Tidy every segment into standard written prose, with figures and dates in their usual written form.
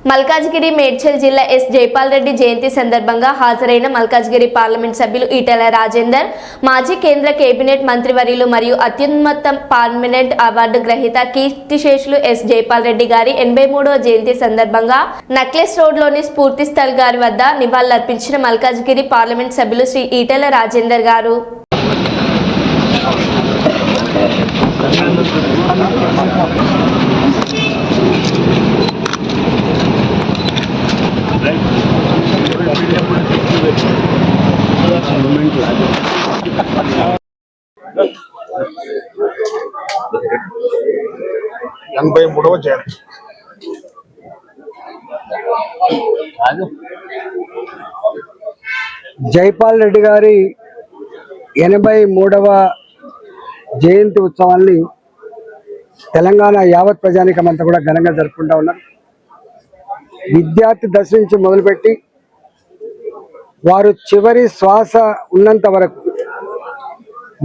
మల్కాజ్గిరి మేడ్చల్ జిల్లా ఎస్ జైపాల్ రెడ్డి జయంతి సందర్భంగా హాజరైన మల్కాజ్గిరి పార్లమెంట్ సభ్యులు ఈటెల రాజేందర్, మాజీ కేంద్ర కేబినెట్ మంత్రివర్యులు మరియు అత్యున్నత పర్మనెంట్ అవార్డు గ్రహీత కీర్తిశేషులు ఎస్ జైపాల్ రెడ్డి గారి 83వ జయంతి సందర్భంగా నక్లెస్ రోడ్లోని స్ఫూర్తి స్థల్ గారి వద్ద నివాళులర్పించిన మల్కాజ్గిరి పార్లమెంట్ సభ్యులు శ్రీ ఈటెల రాజేందర్ గారు. జైపాల్ రెడ్డి గారి 83వ జయంతి ఉత్సవాన్ని తెలంగాణ యావత్ ప్రజానికమంతా కూడా ఘనంగా జరుపుకుంటా ఉన్నారు. విద్యార్థి దశ నుంచి మొదలుపెట్టి వారు చివరి శ్వాస ఉన్నంత వరకు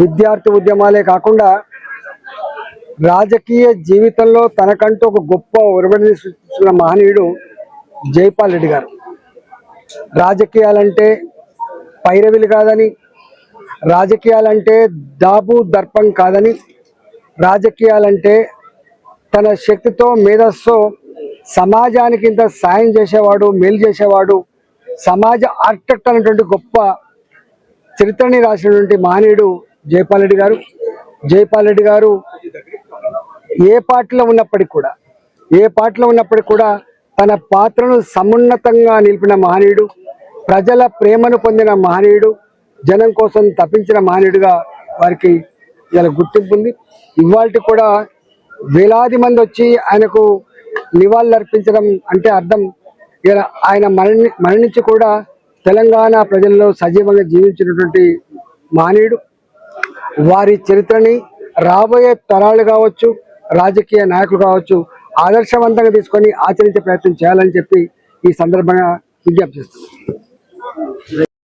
విద్యార్థి ఉద్యమాలే కాకుండా రాజకీయ జీవితంలో తనకంటూ ఒక గొప్ప ఒరవడిని సృష్టించిన మహనీయుడు జైపాల్ రెడ్డి గారు. రాజకీయాలంటే పైరవిలు కాదని, రాజకీయాలంటే దాబు దర్పం కాదని, రాజకీయాలంటే తన శక్తితో మేధస్సుతో సమాజానికి ఇంత సాయం చేసేవాడు, మేలు చేసేవాడు, సమాజ ఆర్కిటెక్ట్ అనేటువంటి గొప్ప చరిత్రని రాసినటువంటి మహనీయుడు జైపాల్ రెడ్డి గారు. జైపాల్ రెడ్డి గారు ఏ పార్టీలో ఉన్నప్పటికీ కూడా తన పాత్రను సమున్నతంగా నిలిపిన మహనీయుడు, ప్రజల ప్రేమను పొందిన మహనీయుడు, జనం కోసం తప్పించిన మహనీయుడిగా వారికి ఇలా గుర్తింపు ఉంది. ఇవాళ కూడా వేలాది మంది వచ్చి ఆయనకు నివాళులు అర్పించడం అంటే అర్థం ఇలా ఆయన మరణించి కూడా తెలంగాణ ప్రజల్లో సజీవంగా జీవించినటువంటి మహనీయుడు. వారి చరిత్రని రాబోయే తరాలు కావచ్చు, రాజకీయ నాయకులు కావచ్చు ఆదర్శవంతంగా తీసుకొని ఆచరించే ప్రయత్నం చేయాలని చెప్పి ఈ సందర్భంగా విజ్ఞప్తి చేస్తున్నాను.